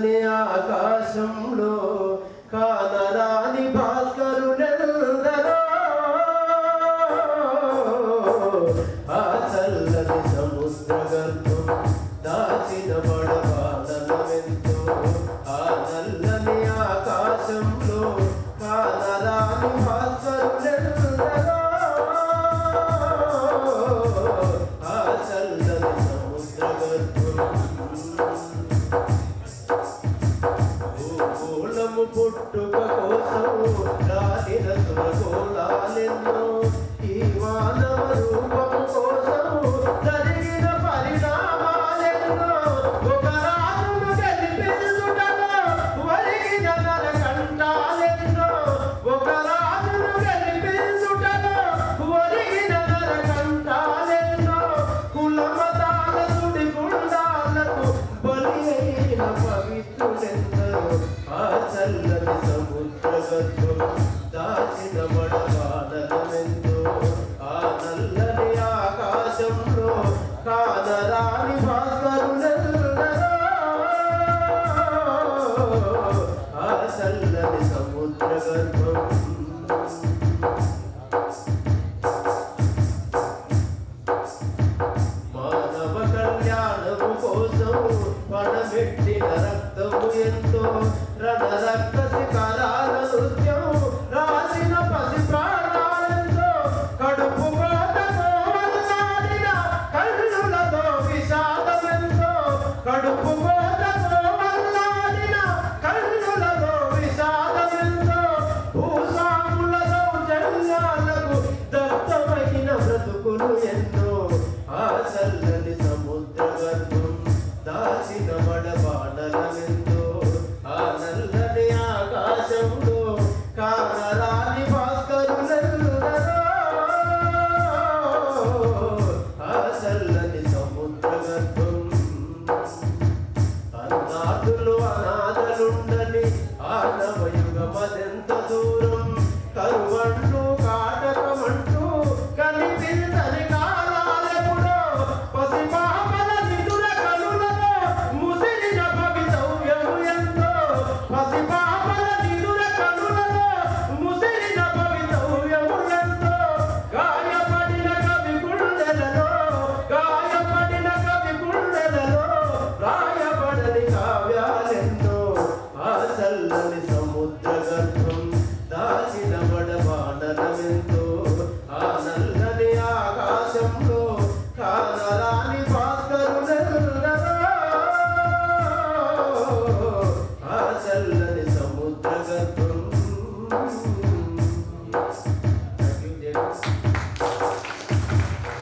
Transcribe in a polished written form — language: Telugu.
చల్లని ఆకాశంలో కానరాని భాస్కరులెందరో ఆ చల్లని సముద్ర గర్భం దాచిన పడబాదలమెంతో ఆ నల్లని ఆకాశంలో కానరాని భాస్కరులెందరో ఆ చల్లని సముద్ర గర్భం భూగోళము పుట్టుక కోసం రాలిన సురగోళాలెన్నో ఈ మానవ రూపం కోసం జరిగిన పరిణామాలెన్నో ఒక రాజును గెలిపించుటలో వరిగిన నరకంఠాలెన్నో ఒక రాజును గెలిపించుటలో వరిగిన నరకంఠాలెన్నో కులమతాల సుడి గుండాలకు బలి అయిన పవిత్రులెందరో ఆ చల్లని సముద్ర గర్భం దాచిన మడబాదలమెంతో ఆ నల్లని ఆకాశంలో కానరాని భాస్కరులెందరో ఆ చల్లని సముద్ర గర్భం మానవ కళ్యాణము కోసం పడబెట్టిన రక్తము ఎంతో రక్త శిఖరాల నృత్యం రాసిన పసి ప్రాణాలెంతో కడుపు కోటతో వల్లాడిన కన్నులతో విషాదమెంతో కడుపు కోటతో వల్లాడిన కన్నులతో విషాదమెంతో భూస్వాముల దౌర్జన్యాలకు దత్తమైన బ్రతుకులు ఎన్నో